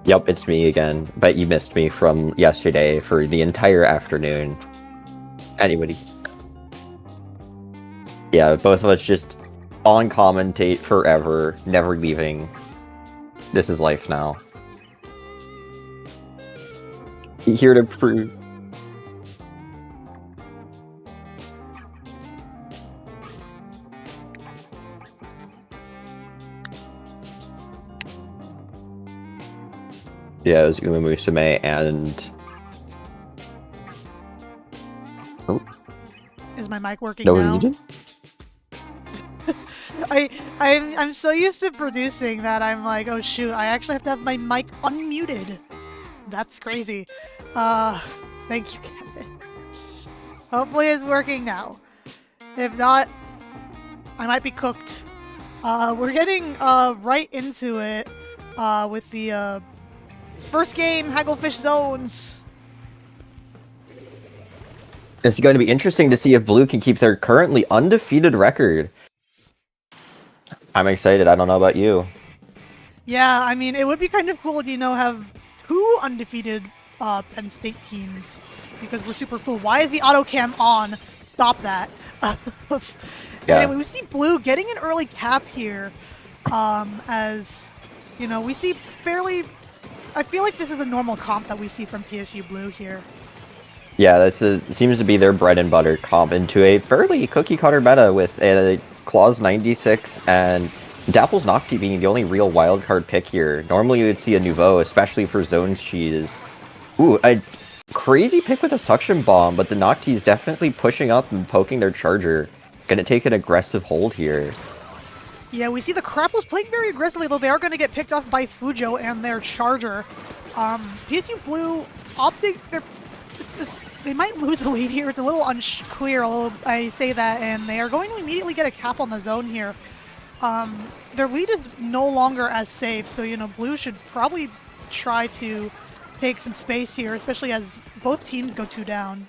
Yep, it's me again, but you missed me from yesterday for the entire afternoon. Anybody? Yeah, both of us just on commentate forever, never leaving. This is life now. Here to prove. Yeah, it was Uma Musume and... Oh. Is my mic working no now? Region? I'm so used to producing that I'm like, oh shoot, I actually have to have my mic unmuted. That's crazy. Thank you, Kevin. Hopefully it's working now. If not, I might be cooked. We're getting right into it with the first game, Hagglefish Zones. It's going to be interesting to see if Blue can keep their currently undefeated record. I'm excited. I don't know about you. Yeah, I mean, it would be kind of cool to, have two undefeated Penn State teams, because we're super cool. Why is the auto cam on? Stop that. Yeah. Anyway, we see Blue getting an early cap here, as, we see fairly... I feel like this is a normal comp that we see from PSU Blue here. Yeah, seems to be their bread and butter comp into a fairly cookie-cutter meta with a Claws 96 and Dapple's Nocti being the only real wildcard pick here. Normally you would see a Nouveau, especially for zone cheese. Ooh, a crazy pick with a suction bomb, but the Nocti is definitely pushing up and poking their charger. Gonna take an aggressive hold here. Yeah, we see the Crapples playing very aggressively, though they are going to get picked off by Fujo and their charger. PSU Blue opting... They might lose the lead here. It's a little unclear, although I say that, and they are going to immediately get a cap on the zone here. Their lead is no longer as safe, so, Blue should probably try to take some space here, especially as both teams go 2 down.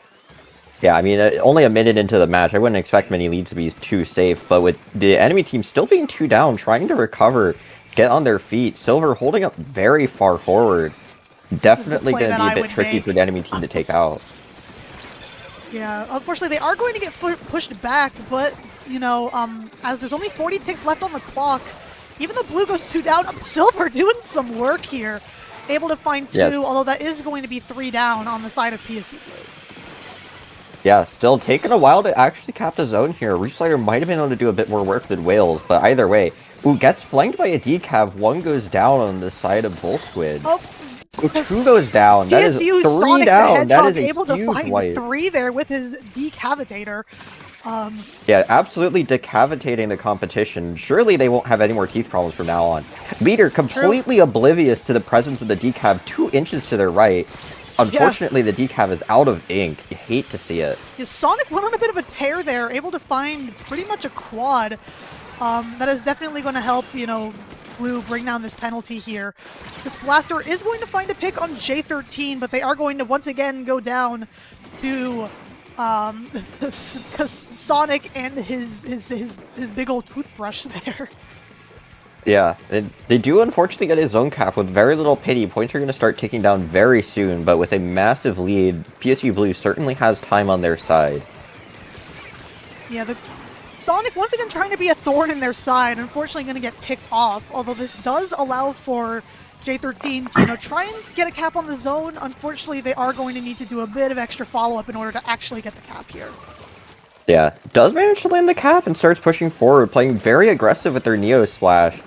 Yeah, I mean, only a minute into the match, I wouldn't expect many leads to be too safe, but with the enemy team still being 2 down, trying to recover, get on their feet, Silver holding up very far forward. Definitely going to be a bit tricky for the enemy team to take out. Yeah, unfortunately they are going to get pushed back, but, as there's only 40 ticks left on the clock, even though Blue goes 2 down, Silver doing some work here. Able to find 2, yes. Although that is going to be 3 down on the side of PSU Blue. Yeah, still taking a while to actually cap the zone here. Reefslider might have been able to do a bit more work than Whales, but either way. Ooh, gets flanked by a decav. 1 goes down on the side of Bull Squids. Oh, ooh, 2 goes down. That is 3 Sonic down. That is a able huge to find wipe. 3 there with his decavitator. Yeah, absolutely decavitating the competition. Surely they won't have any more teeth problems from now on. Leader completely oblivious to the presence of the decav 2 inches to their right. Unfortunately, the decav is out of ink. You hate to see it. Yeah, Sonic went on a bit of a tear there, able to find pretty much a quad. That is definitely going to help, Blue bring down this penalty here. This Blaster is going to find a pick on J13, but they are going to once again go down to Sonic and his big old toothbrush there. Yeah, they do unfortunately get a zone cap with very little pity. Points are going to start ticking down very soon, but with a massive lead, PSU Blue certainly has time on their side. Yeah, the Sonic once again trying to be a thorn in their side, unfortunately going to get picked off, although this does allow for J13 to, try and get a cap on the zone. Unfortunately, they are going to need to do a bit of extra follow-up in order to actually get the cap here. Yeah, does manage to land the cap and starts pushing forward, playing very aggressive with their Neo Splash.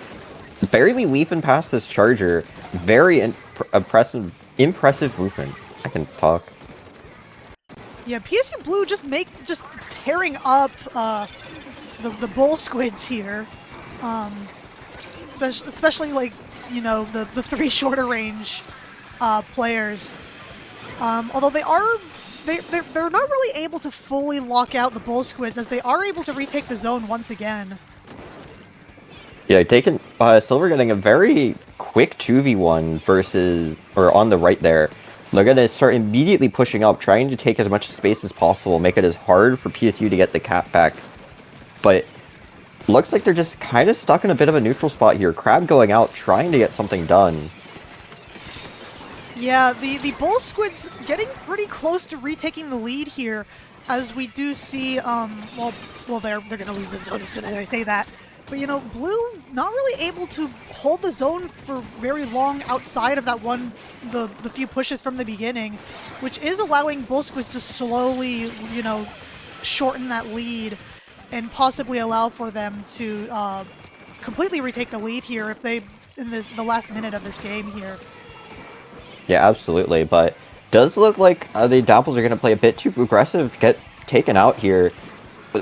Barely weaving past this charger. Very impressive movement. I can talk. Yeah, PSU Blue just tearing up the Bull Squids here. Especially like, the 3 shorter range players. Although they're not really able to fully lock out the Bull Squids, as they are able to retake the zone once again. Yeah, Silver getting a very quick 2v1 versus, or on the right there. They're going to start immediately pushing up, trying to take as much space as possible, make it as hard for PSU to get the cap back. But looks like they're just kind of stuck in a bit of a neutral spot here. Crab going out, trying to get something done. Yeah, the Bull Squids getting pretty close to retaking the lead here, as we do see, well, they're gonna lose the zone as soon as I say that. But, you know, Blue not really able to hold the zone for very long outside of that the few pushes from the beginning, which is allowing Bull Squids to slowly, you know, shorten that lead and possibly allow for them to completely retake the lead here if they, in the last minute of this game here. Yeah, absolutely. But does look like the Dapples are going to play a bit too aggressive to get taken out here.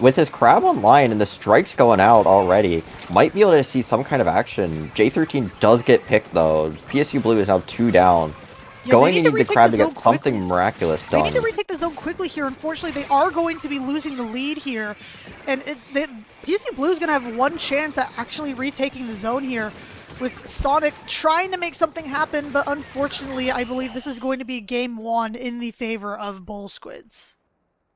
With his crab online and the strikes going out already, might be able to see some kind of action. J13 does get picked though. PSU Blue is now 2 down. Yeah, Going to need the crab to get something miraculous done. They need to retake the zone quickly here. Unfortunately, they are going to be losing the lead here. And PSU Blue is going to have one chance at actually retaking the zone here, with Sonic trying to make something happen, but unfortunately, I believe this is going to be game 1 in the favor of Bull Squids.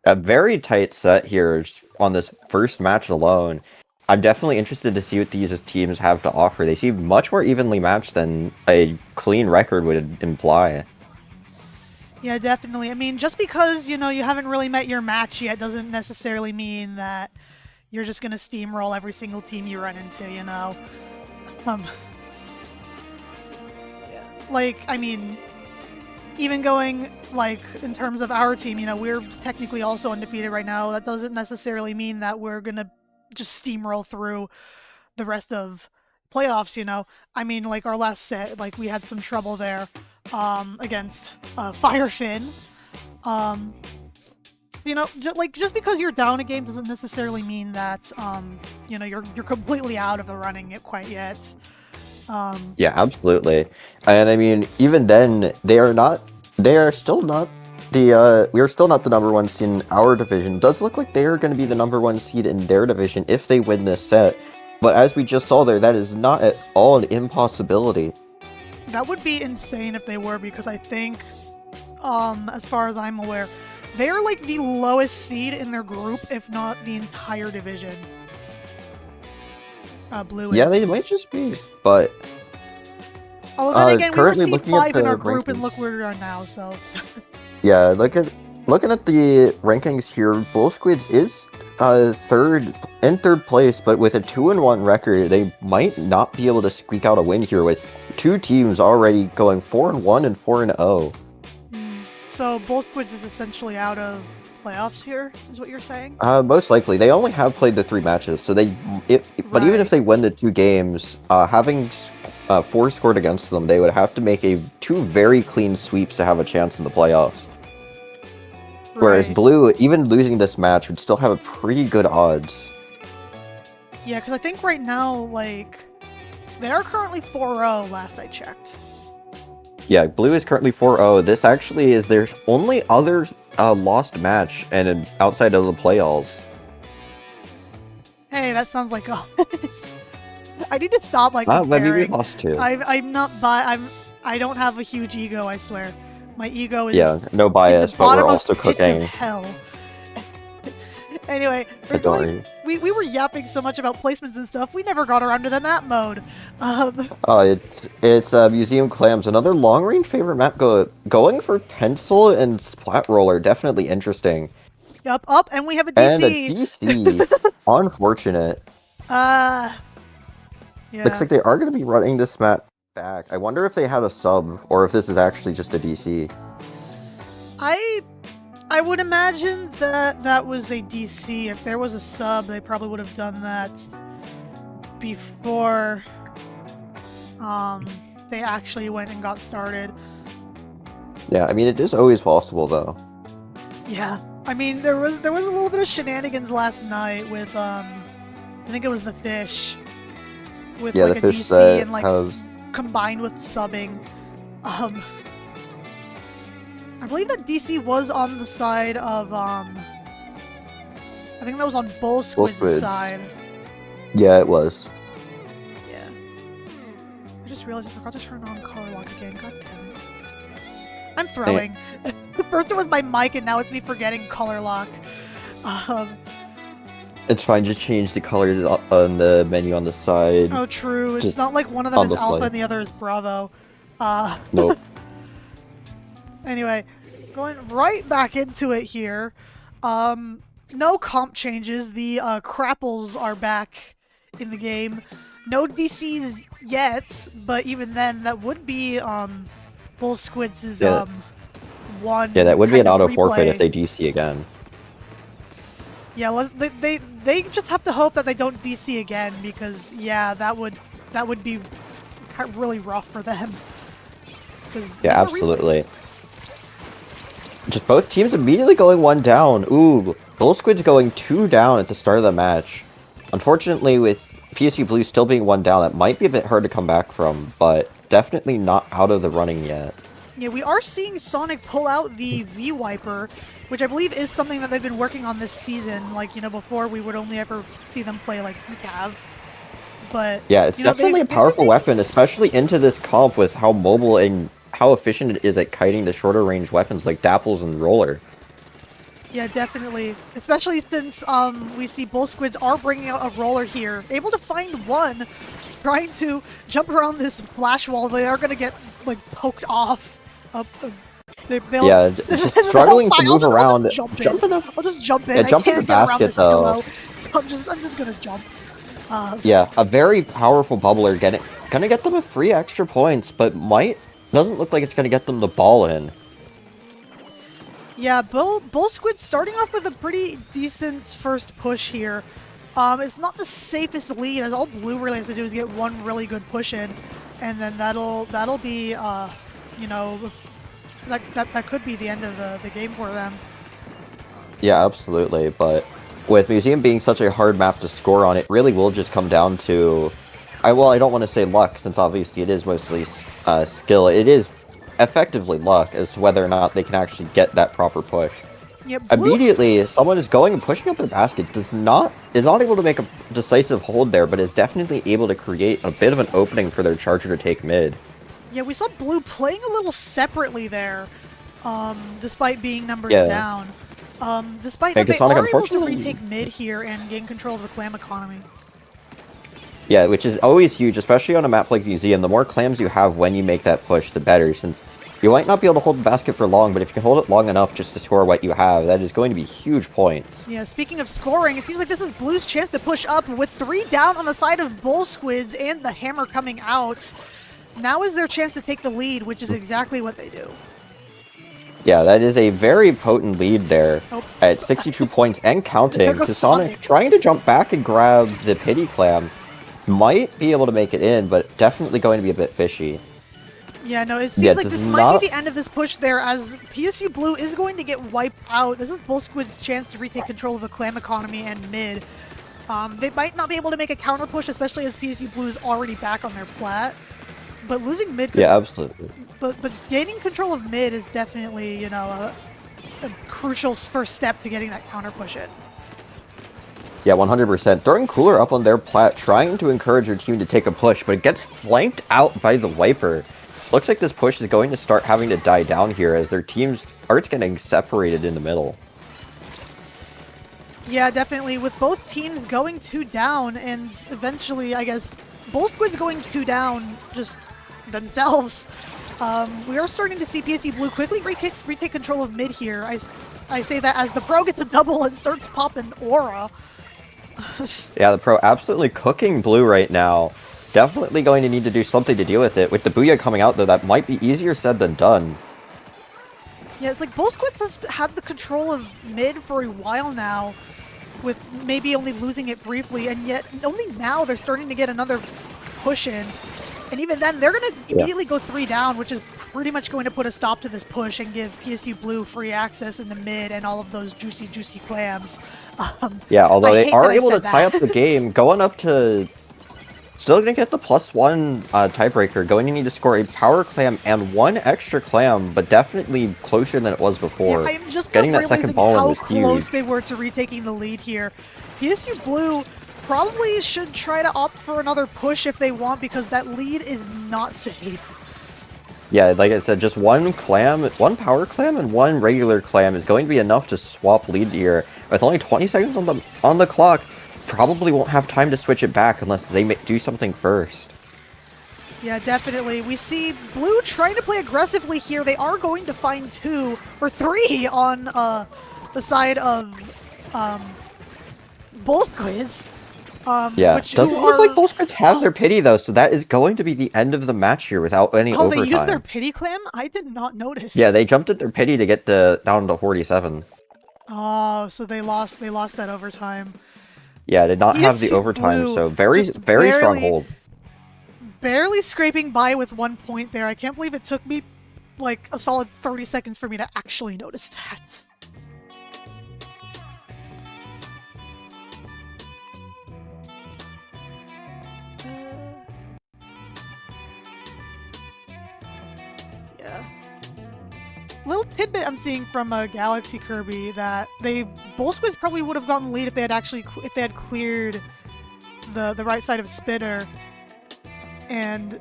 A very tight set here on this first match alone. I'm definitely interested to see what these teams have to offer. They seem much more evenly matched than a clean record would imply. Yeah, definitely. I mean, just because, you know, you haven't really met your match yet doesn't necessarily mean that you're just going to steamroll every single team you run into, you know? Yeah. Like, I mean, even going, like, in terms of our team, you know, we're technically also undefeated right now. That doesn't necessarily mean that we're going to just steamroll through the rest of playoffs, you know? I mean, like, our last set, like, we had some trouble there against Firefin. You know, just because you're down a game doesn't necessarily mean that, you know, you're completely out of the running quite yet. Yeah, absolutely. And I mean, even then, we are still not the #1 seed in our division. It does look like they are going to be the #1 seed in their division if they win this set. But as we just saw there, that is not at all an impossibility. That would be insane if they were, because I think, as far as I'm aware, they're like the lowest seed in their group, if not the entire division. Blue. Yeah, they might just be, but. Although then again, we were seed 5 in our group, and look where we are now. So. Yeah, looking at the rankings here, Bull Squids is in third place, but with a 2-1 record, they might not be able to squeak out a win here. With 2 teams already going 4-1 and 4-0. So Bull Squids is essentially out of playoffs here, is what you're saying? Most likely. They only have played the 3 matches, so but even if they win the 2 games, having 4 scored against them, they would have to make 2 very clean sweeps to have a chance in the playoffs. Right. Whereas Blue, even losing this match, would still have a pretty good odds. Yeah, because I think right now, like, they are currently 4-0 last I checked. Yeah, Blue is currently 4-0. This actually is their only other lost match and outside of the playoffs. Hey, that sounds like I need to stop like comparing. Maybe we lost 2. I don't have a huge ego, I swear. My ego is no bias, but we're also cooking. Hell. Anyway, we were yapping so much about placements and stuff, we never got around to the map mode. It's Museum Clams, another long-range favorite map. Going for Pencil and Splat Roller, definitely interesting. Yup, and we have a DC. And a DC. Unfortunate. Yeah. Looks like they are going to be running this map back. I wonder if they had a sub, or if this is actually just a DC. I would imagine that was a DC. If there was a sub, they probably would have done that before they actually went and got started. Yeah, I mean, it is always possible, though. Yeah, I mean, there was a little bit of shenanigans last night with I think it was the fish with like a DC and like combined with subbing. I believe that DC was on the side of, I think that was on Bull Squids' side. Yeah, it was. Yeah. I just realized I forgot to turn on color lock again. God damn it. I'm throwing. First it was my mic, and now it's me forgetting color lock. It's fine, just change the colors on the menu on the side. Oh, true. It's not like one of them is Alpha and the other is Bravo. Nope. Anyway, going right back into it here. No comp changes. The Crapples are back in the game. No DCs yet, but even then, that would be Bull Squids' Yeah, one yeah, that would be kind an of auto forfeit if replay. they DC again. Yeah, they just have to hope that they don't DC again because yeah, that would be really rough for them. 'Cause Yeah, they got absolutely. replays. Just both teams immediately going one down. Ooh, Bull Squid's going two down at the start of the match. Unfortunately, with PSU Blue still being one down, that might be a bit hard to come back from, but definitely not out of the running yet. Yeah, we are seeing Sonic pull out the V-Wiper, which I believe is something that they've been working on this season. Like, you know, before we would only ever see them play like Cav. But, Yeah, it's you know, definitely a they've been powerful weapon, especially into this comp with how mobile and how efficient it is at kiting the shorter range weapons like Dapples and Roller. Yeah, definitely. Especially since we see Bull Squids are bringing out a roller here. Able to find one, trying to jump around this flash wall. They are going to get, like, poked off. They'll, Yeah, just struggling to move around. Jumping up. I'll just jump in. Yeah, I jump in can't the get around basket this though. pillow. I'm just gonna jump. Yeah, a very powerful bubbler gonna get them a free extra points, but doesn't look like it's gonna get them the ball in. Yeah, Bull Squid starting off with a pretty decent first push here. It's not the safest lead, as all Blue really has to do is get one really good push in, and then that'll be you know, that could be the end of the game for them. Yeah, absolutely, but with Museum being such a hard map to score on, it really will just come down to... I don't want to say luck, since obviously it is mostly skill. It is effectively luck as to whether or not they can actually get that proper push. Yeah, Blue. Immediately, someone is going and pushing up the basket, is not able to make a decisive hold there, but is definitely able to create a bit of an opening for their charger to take mid. Yeah, we saw Blue playing a little separately there, despite being numbers Yeah. down. Despite Yeah, that, they Sonic, are able to unfortunately... retake mid here and gain control of the clam economy. Yeah, which is always huge, especially on a map like Museum. The more clams you have when you make that push, the better, since you might not be able to hold the basket for long, but if you can hold it long enough just to score what you have, that is going to be huge points. Yeah, speaking of scoring, it seems like this is Blue's chance to push up with 3 down on the side of Bull Squids and the hammer coming out. Now is their chance to take the lead, which is exactly what they do. Yeah, that is a very potent lead there Oh. at 62 points and counting, There goes because Sonic trying to jump back and grab the pity clam might be able to make it in, but definitely going to be a bit fishy. Yeah, no, it seems like does this not- might be the end of this push there, as PSU Blue is going to get wiped out. This is Bull Squid's chance to retake control of the clam economy and mid. They might not be able to make a counter push, especially as PSU Blue is already back on their plat. But losing mid, Yeah, absolutely. but gaining control of mid is definitely, you know, a crucial first step to getting that counter push in. Yeah, 100%. Throwing Cooler up on their plat, trying to encourage your team to take a push, but it gets flanked out by the Wiper. Looks like this push is going to start having to die down here as their teams are getting separated in the middle. Yeah, definitely. With both teams going 2 down, and eventually, I guess, both squids going 2 down just themselves, we are starting to see PSU Blue quickly retake control of mid here. I say that as the pro gets a double and starts popping Aura. Yeah, the pro absolutely cooking Blue right now. Definitely going to need to do something to deal with it. With the Booyah coming out, though, that might be easier said than done. Yeah, it's like both squids has had the control of mid for a while now, with maybe only losing it briefly, and yet only now they're starting to get another push in. And even then, they're going to immediately go 3 down, which is pretty much going to put a stop to this push and give PSU Blue free access in the mid and all of those juicy, juicy clams. Yeah, although they are able to said tie that. up the game, going up to... Still going to get the +1 tiebreaker, going to need to score a power clam and 1 extra clam, but definitely closer than it was before. Yeah, I'm just Getting not that second realizing ball in how was close huge. they were to retaking the lead here. PSU Blue probably should try to opt for another push if they want, because that lead is not safe. Yeah, like I said, just 1 clam, 1 power clam and 1 regular clam is going to be enough to swap lead here. With only 20 seconds on the clock, probably won't have time to switch it back unless they do something first. Yeah, definitely. We see Blue trying to play aggressively here. They are going to find 2 or 3 on the side of both Squids. Yeah, Which doesn't look like both Squids have their pity though, so that is going to be the end of the match here without any Oh, overtime. they used their pity clam? I did not notice. Yeah, they jumped at their pity to get down to 47. Oh, so they lost that overtime. Yeah, did not have the PSU overtime, Blue so very strong hold. Barely scraping by with 1 point there. I can't believe it took me like a solid 30 seconds for me to actually notice that. Yeah. Little tidbit I'm seeing from Galaxy Kirby that both Squids probably would have gotten the lead if they had cleared the right side of Spitter and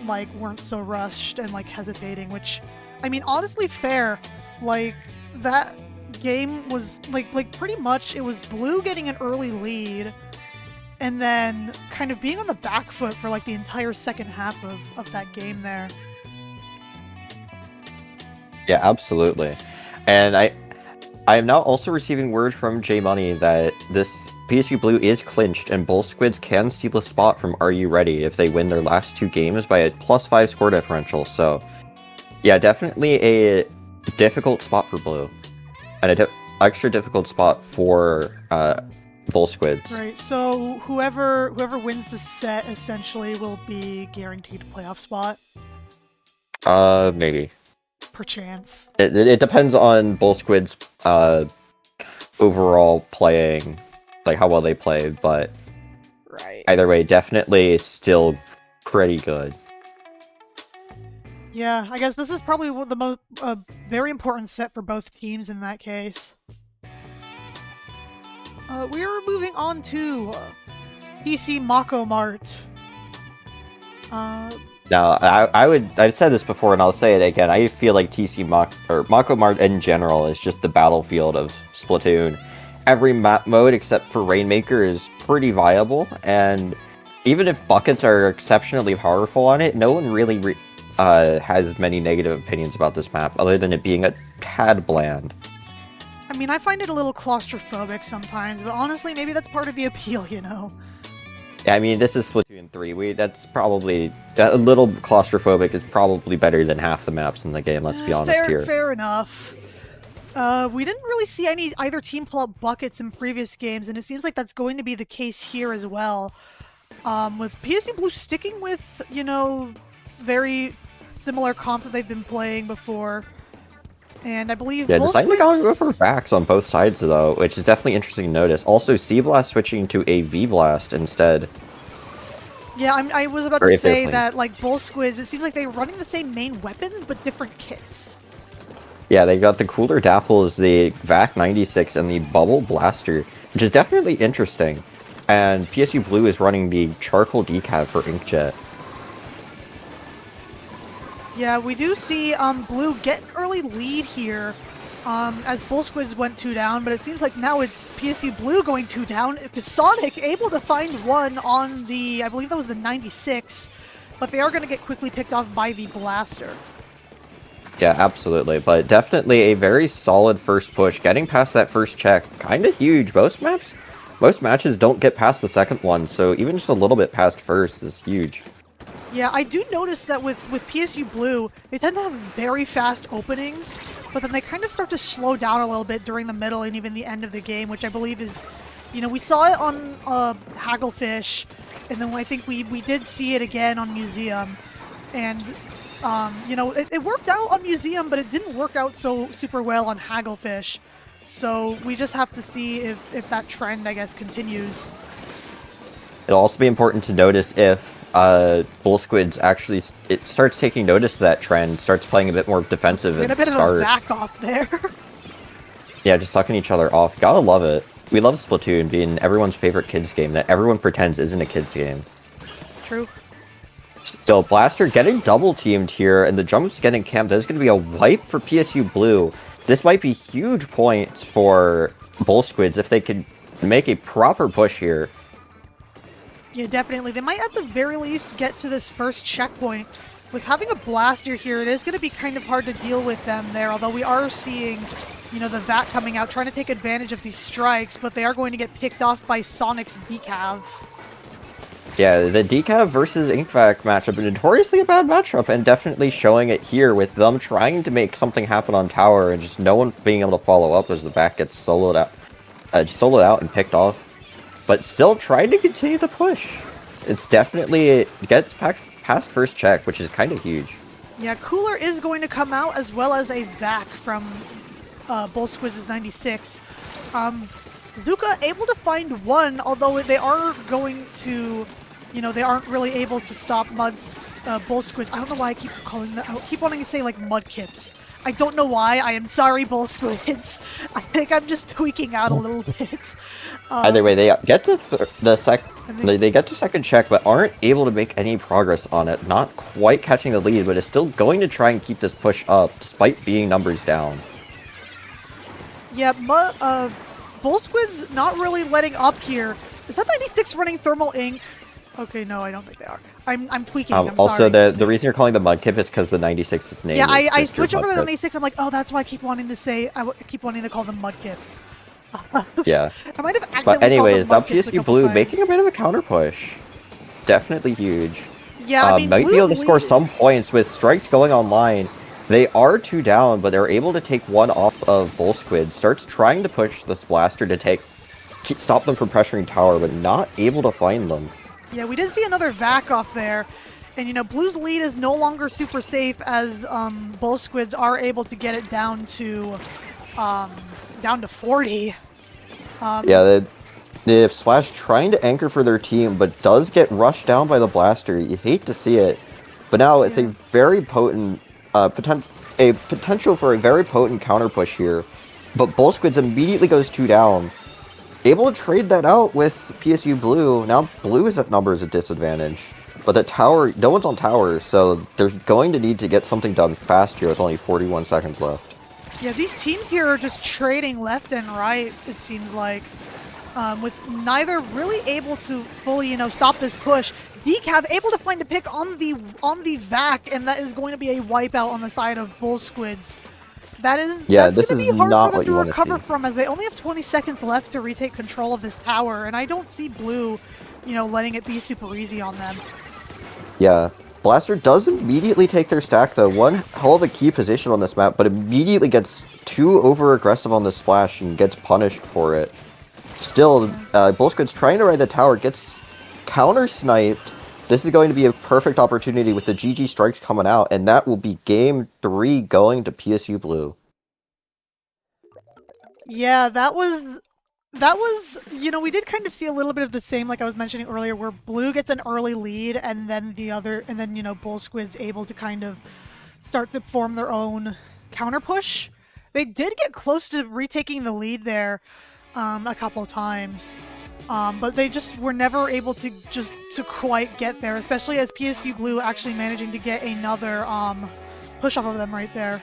like weren't so rushed and like hesitating, which I mean honestly fair. Like that game was like pretty much it was Blue getting an early lead and then kind of being on the back foot for like the entire second half of that game there. Yeah, absolutely. And I am now also receiving word from J Money that this PSU Blue is clinched and both Squids can steal a spot from Are You Ready if they win their last 2 games by a +5 score differential. So yeah, definitely a difficult spot for Blue. And an extra difficult spot for both Squids. Right, so whoever wins the set essentially will be guaranteed a playoff spot. Maybe. Perchance. It depends on both Squids overall playing, like how well they play, but right. Either way, definitely still pretty good. Yeah, I guess this is probably the most very important set for both teams in that case. We're moving on to PC Mako Mart. Now, I've said this before and I'll say it again. I feel like Mako Mart in general is just the battlefield of Splatoon. Every map mode except for Rainmaker is pretty viable, and even if buckets are exceptionally powerful on it, no one really has many negative opinions about this map, other than it being a tad bland. I mean, I find it a little claustrophobic sometimes, but honestly, maybe that's part of the appeal, you know? Yeah, I mean, this is Splatoon 3. That's probably... a little claustrophobic is probably better than half the maps in the game, let's be honest here. Fair enough. We didn't really see either team pull out buckets in previous games, and it seems like that's going to be the case here as well. With PSU Blue sticking with, you know, very similar comps that they've been playing before. And I believe yeah, deciding to go for Vax on both sides, though, which is definitely interesting to notice. Also, C-Blast switching to a V-Blast instead. Yeah, I was about to say that, like, both Squids, it seems like they're running the same main weapons, but different kits. Yeah, they got the cooler Dapples, the VAC 96, and the Bubble Blaster, which is definitely interesting. And PSU Blue is running the Charcoal Decap for Inkjet. Yeah, we do see Blue get an early lead here as both Squids went 2 down, but it seems like now it's PSU Blue going 2 down. Sonic able to find 1 on the, I believe that was the 96, but they are going to get quickly picked off by the Blaster. Yeah, absolutely, but definitely a very solid first push. Getting past that first check, kind of huge. Most matches don't get past the second one, so even just a little bit past first is huge. Yeah, I do notice that with PSU Blue, they tend to have very fast openings, but then they kind of start to slow down a little bit during the middle and even the end of the game, which I believe is, you know, we saw it on Hagglefish, and then I think we did see it again on Museum, and you know, it worked out on Museum, but it didn't work out so super well on Hagglefish. So we just have to see if that trend, I guess, continues. It'll also be important to notice if Bull Squids actually it starts taking notice of that trend, starts playing a bit more defensive and a bit of a back off there. Yeah, just sucking each other off. Gotta love it. We love Splatoon being everyone's favorite kids game that everyone pretends isn't a kids game. True. So Blaster getting double teamed here, and the jumps getting camped. There's going to be a wipe for PSU Blue. This might be huge points for Bull Squids if they could make a proper push here. Yeah, definitely. They might at the very least get to this first checkpoint. With having a blaster here, it is going to be kind of hard to deal with them there, although we are seeing, you know, the VAT coming out, trying to take advantage of these strikes, but they are going to get picked off by Sonic's Decav. Yeah, the Decav versus InkVac matchup, notoriously a bad matchup, and definitely showing it here with them trying to make something happen on tower and just no one being able to follow up as the back gets soloed out and picked off. But still trying to continue the push. It's definitely, it gets past first check, which is kind of huge. Yeah, Cooler is going to come out as well as a VAC from Squids' 96. Zuka able to find one, although they are going to, you know, they aren't really able to stop Mud's Squids. I don't know why I keep calling that. I keep wanting to say like Mudkips. I don't know why. I am sorry, Squids. I think I'm just tweaking out a little bit. Either way, they get to they get to second check, but aren't able to make any progress on it. Not quite catching the lead, but is still going to try and keep this push up, despite being numbers down. Yeah, Squids not really letting up here. Is that 96 running Thermal Ink? Okay, no, I don't think they are. I'm tweaking. I'm also, sorry. the reason you're calling the Mudkip is because the 96's name. Yeah, is I Mr. switch over to the Mudkip. 96. I'm like, oh, that's why I keep wanting to say. I keep wanting to call them Mudkips. Yeah. I might have accidentally But anyways, now called them Mudkips a PSU couple Blue times. making a bit of a counter push. Definitely huge. Yeah, I mean, might be Blue able to score some points with strikes going online. They are 2 down, but they're able to take 1 off of Squid. Starts trying to push this blaster to stop them from pressuring tower, but not able to find them. Yeah, we did see another vac off there. And, you know, Blue's lead is no longer super safe as Squids are able to get it down to 40. Yeah, they have Splash trying to anchor for their team, but does get rushed down by the blaster. You hate to see it. But now it's a very potent, potential for a very potent counter push here. But Squids immediately goes 2 down. Able to trade that out with PSU Blue. Now Blue is at numbers at disadvantage. But the tower, no one's on tower, so they're going to need to get something done fast here with only 41 seconds left. Yeah, these teams here are just trading left and right, it seems like. With neither really able to fully, you know, stop this push. Decav able to find a pick on the VAC, and that is going to be a wipeout on the side of Squids. That's going to be hard for them to recover from, as they only have 20 seconds left to retake control of this tower, and I don't see Blue, you know, letting it be super easy on them. Yeah. Blaster does immediately take their stack, though. One hell of a key position on this map, but immediately gets too over-aggressive on the splash and gets punished for it. Still, Squid's trying to ride the tower, gets counter-sniped. This is going to be a perfect opportunity with the GG strikes coming out, and that will be game 3 going to PSU Blue. Yeah, that was, you know, we did kind of see a little bit of the same, like I was mentioning earlier, where Blue gets an early lead, and then you know, Squid's able to kind of start to form their own counter push. They did get close to retaking the lead there a couple of times. But they just were never able to quite get there, especially as PSU Blue actually managing to get another push off of them right there.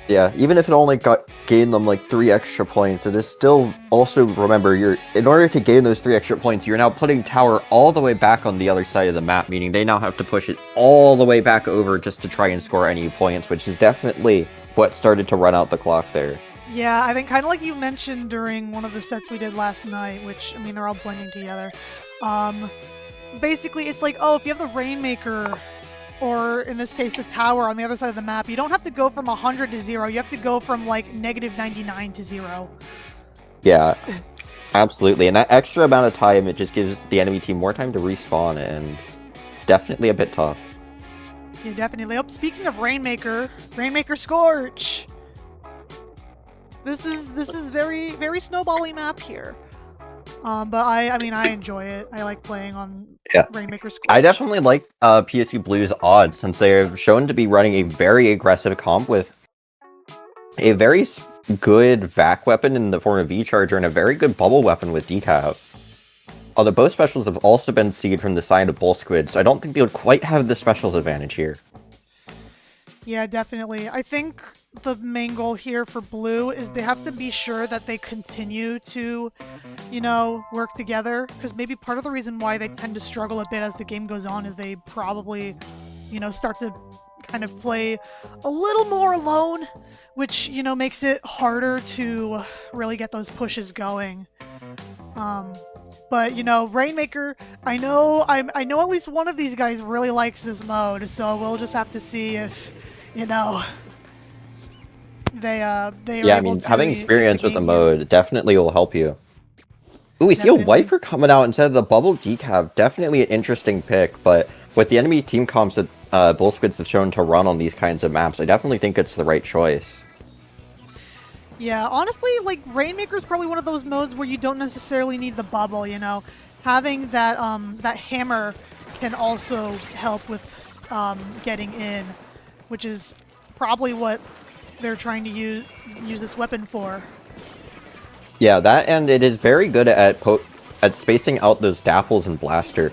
Yeah, even if it only gained them like 3 extra points, it is still also, remember, in order to gain those 3 extra points, you're now putting tower all the way back on the other side of the map, meaning they now have to push it all the way back over just to try and score any points, which is definitely what started to run out the clock there. Yeah, I think kind of like you mentioned during one of the sets we did last night, which, I mean, they're all blending together. Basically, it's like, oh, if you have the Rainmaker, or in this case, a tower on the other side of the map, you don't have to go from 100 to 0. You have to go from, like, -99 to 0. Yeah, absolutely. And that extra amount of time, it just gives the enemy team more time to respawn, and definitely a bit tough. Yeah, definitely. Oh, speaking of Rainmaker Scorch! This is very, very snowbally map here. But I mean, I enjoy it. I like playing on Rainmaker Scorch. I definitely like PSU Blue's odds, since they're shown to be running a very aggressive comp with a very good VAC weapon in the form of V-Charger and a very good bubble weapon with Decav. Although both specials have also been seeded from the side of Squids, so I don't think they would quite have the specials advantage here. Yeah, definitely. I think the main goal here for Blue is they have to be sure that they continue to, you know, work together. Because maybe part of the reason why they tend to struggle a bit as the game goes on is they probably, you know, start to kind of play a little more alone, which, you know, makes it harder to really get those pushes going. But, you know, Rainmaker, I know at least one of these guys really likes this mode, so we'll just have to see if, you know, they are Yeah, I able mean, to having experience with the game mode definitely will help you. Ooh, we see a Definitely. Wiper coming out instead of the Bubble Decav. Definitely an interesting pick, but with the enemy team comps that Bull Squids have shown to run on these kinds of maps, I definitely think it's the right choice. Yeah, honestly, like, Rainmaker is probably one of those modes where you don't necessarily need the bubble, you know? Having that, that hammer can also help with, getting in, which is probably what they're trying to use this weapon for. Yeah, that, and it is very good at spacing out those Dapples and Blaster,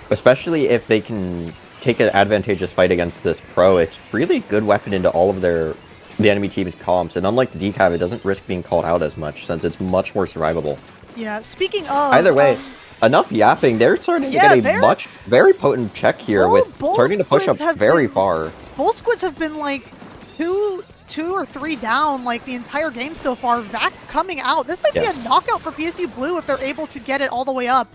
especially if they can take an advantageous fight against this pro. It's really good weapon into all of the enemy team's comps, and unlike the Decav, it doesn't risk being called out as much since it's much more survivable. Yeah, speaking of... Either way, enough yapping. They're starting to get a very potent check here with starting to push up very far. Bull Squids have been like two or three down like the entire game so far. Vac coming out. This might be a knockout for PSU Blue if they're able to get it all the way up,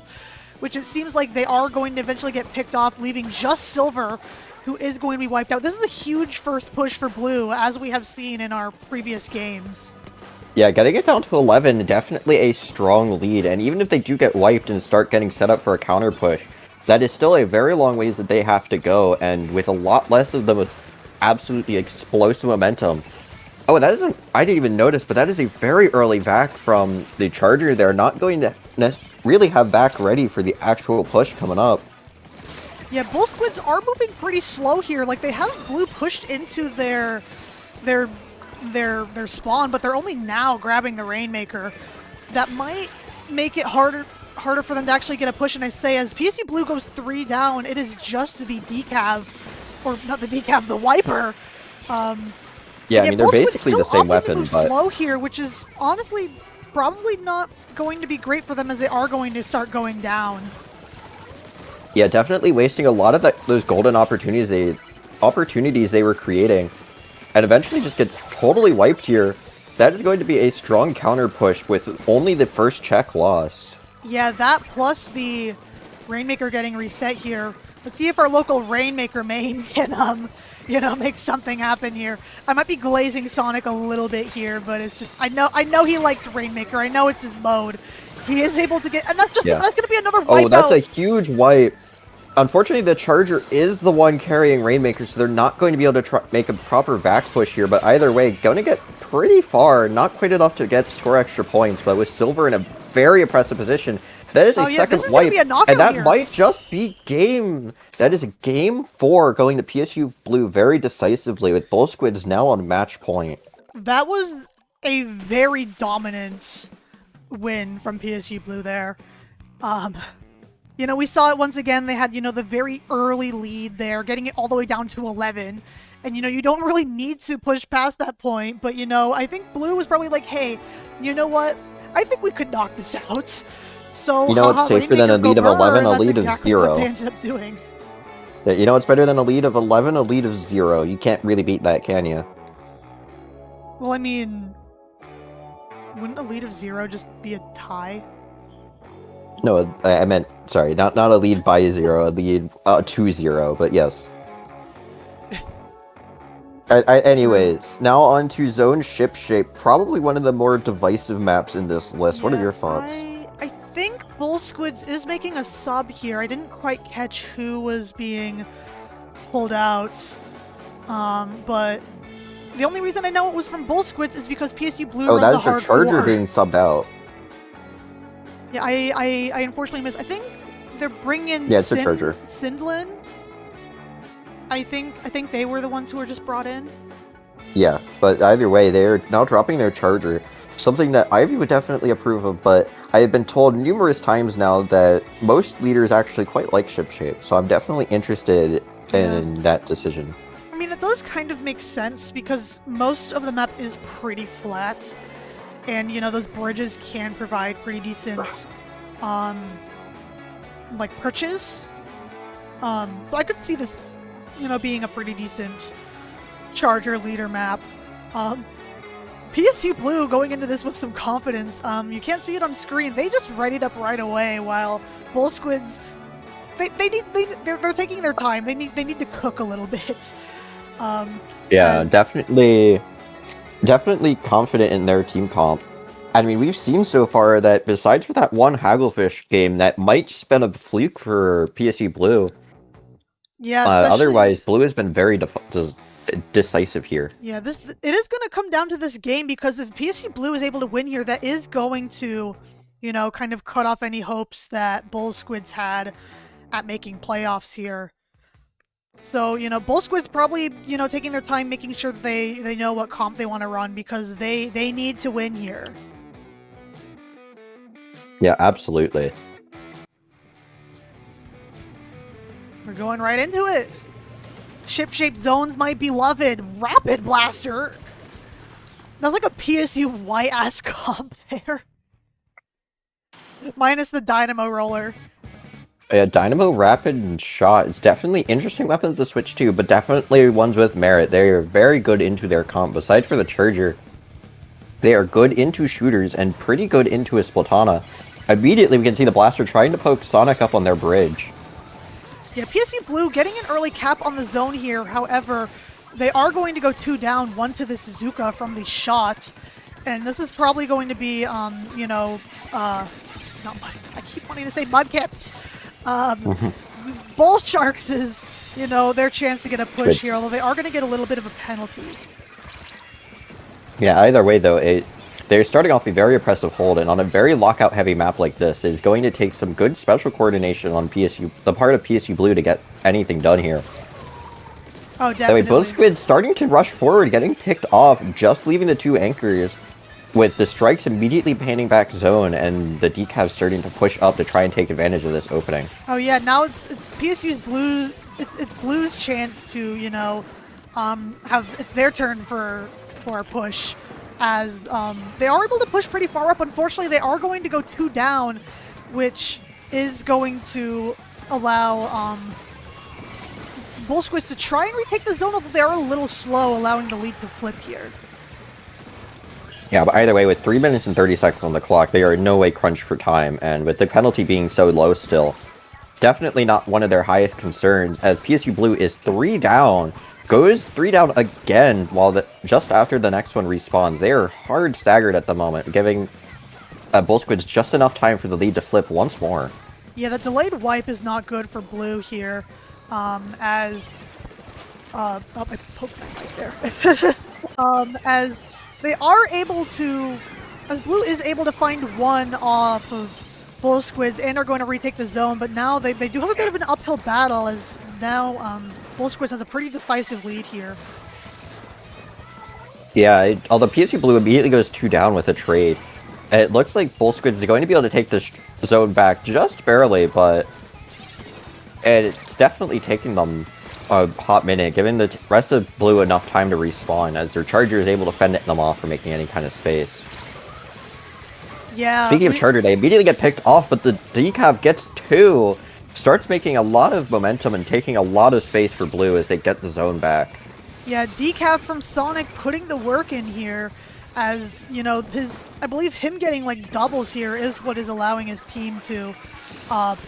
which it seems like they are going to eventually get picked off, leaving just Silver, who is going to be wiped out. This is a huge first push for Blue, as we have seen in our previous games. Yeah, getting it down to 11, definitely a strong lead, and even if they do get wiped and start getting set up for a counter push, that is still a very long ways that they have to go, and with a lot less of them with absolutely explosive momentum. Oh, that isn't... I didn't even notice, but that is a very early vac from the Charger. They're not going to really have vac ready for the actual push coming up. Yeah, Bull Squids are moving pretty slow here. Like, they have Blue pushed into their spawn, but they're only now grabbing the Rainmaker. That might make it harder for them to actually get a push. And I say, as PSU Blue goes 3 down, it is just the Decav, or not the Decav, the Wiper. Yeah, I mean, they're basically the same weapon, but slow here, which is honestly probably not going to be great for them as they are going to start going down. Yeah, definitely wasting a lot of those golden opportunities they were creating, and eventually just gets totally wiped here. That is going to be a strong counter push with only the first check lost. Yeah, that plus the Rainmaker getting reset here. Let's see if our local Rainmaker main can, you know, make something happen here. I might be glazing Sonic a little bit here, but it's just, I know he likes Rainmaker. I know it's his mode. He is able to get, and that's going to be another wipe. Oh, that's a huge wipe. Unfortunately, the Charger is the one carrying Rainmaker, so they're not going to be able to make a proper vac push here, but either way, going to get pretty far. Not quite enough to get 4 extra points, but with Silver in a very oppressive position, that is a second wipe, and that might just be game. That is a game 4 going to PSU Blue very decisively, with Bull Squids now on match point. That was a very dominant win from PSU Blue there. You know, we saw it once again. They had, you know, the very early lead there, getting it all the way down to 11. And, you know, you don't really need to push past that point. But, you know, I think Blue was probably like, hey, you know what? I think we could knock this out. So, you know, it's safer than a lead of 11, a lead of 0. What they ended up doing. Yeah, you know, it's better than a lead of 11, a lead of 0. You can't really beat that, can you? Well, I mean, wouldn't a lead of 0 just be a tie? No, I meant, sorry, not a lead by 0, a lead 2-0, but yes. Anyways, now on to Zone Ship Shape, probably one of the more divisive maps in this list. Yeah, what are your thoughts? I think Bull Squids is making a sub here. I didn't quite catch who was being pulled out, but the only reason I know it was from Bull Squids is because PSU Blue runs a hard that is your Charger being subbed out. Yeah, I unfortunately missed. I think they're bringing it's a Charger. Sindlin. I think they were the ones who were just brought in. Yeah, but either way, they're now dropping their Charger. Something that Ivy would definitely approve of, but I have been told numerous times now that most leaders actually quite like Ship Shape, so I'm definitely interested in that decision. I mean, it does kind of make sense because most of the map is pretty flat. And, you know, those bridges can provide pretty decent, like, perches. So I could see this, you know, being a pretty decent charger leader map. PSU Blue going into this with some confidence. You can't see it on screen. They just readied up right away, while Bull Squids, they're taking their time. They need to cook a little bit. Yeah, definitely confident in their team comp. I mean, we've seen so far that besides for that one Hagglefish game, that might just been a fluke for PSU Blue. Yeah, otherwise, Blue has been very decisive here. Yeah, it is going to come down to this game, because if PSG Blue is able to win here, that is going to, you know, kind of cut off any hopes that Bull Squids had at making playoffs here. So, you know, Bull Squids probably, you know, taking their time, making sure that they know what comp they want to run, because they need to win here. Yeah, absolutely. We're going right into it. Ship-shaped zones, my beloved. Rapid Blaster. That's like a PSU white-ass comp there. Minus the Dynamo Roller. Yeah, Dynamo, Rapid, and Shot. It's definitely interesting weapons to switch to, but definitely ones with merit. They are very good into their comp. Besides for the Charger, they are good into shooters and pretty good into a Splatana. Immediately, we can see the Blaster trying to poke Sonic up on their bridge. Yeah, PSU Blue getting an early cap on the zone here. However, they are going to go 2 down, 1 to the Suzuka from the Shot. And this is probably going to be, you know, not Mud, I keep wanting to say Mudcaps. Bull Sharks is, you know, their chance to get a push here, although they are going to get a little bit of a penalty. Yeah, either way, though, they're starting off a very oppressive hold, and on a very lockout-heavy map like this, is going to take some good special coordination on the part of PSU Blue to get anything done here. Oh, definitely. That way, both Squids starting to rush forward, getting picked off, just leaving the 2 anchors, with the strikes immediately panning back zone, and the decavs starting to push up to try and take advantage of this opening. Oh yeah, now it's PSU's Blue, it's Blue's chance to, you know, it's their turn for a push. As they are able to push pretty far up. Unfortunately, they are going to go 2 down, which is going to allow Bull Squids to try and retake the zone, although they are a little slow, allowing the lead to flip here. Yeah, but either way, with 3 minutes and 30 seconds on the clock, they are in no way crunched for time, and with the penalty being so low still, definitely not one of their highest concerns, as PSU Blue is 3 down. Goes 3 down again, while just after the next one respawns. They are hard staggered at the moment, giving Bull Squids just enough time for the lead to flip once more. Yeah, the delayed wipe is not good for Blue here, as oh, I poked my mic there. As they are able to, as Blue is able to find 1 off of Bull Squids and are going to retake the zone, but now they do have a bit of an uphill battle, as now Bull Squids has a pretty decisive lead here. Yeah, although PSU Blue immediately goes 2 down with a trade. It looks like Bull Squids is going to be able to take the zone back just barely, but it's definitely taking them a hot minute, giving the rest of Blue enough time to respawn, as their Charger is able to fend them off from making any kind of space. Yeah. Speaking of Charger, they immediately get picked off, but the decav gets 2. Starts making a lot of momentum and taking a lot of space for Blue as they get the zone back. Yeah, decav from Sonic putting the work in here, as, you know, I believe him getting like doubles here is what is allowing his team to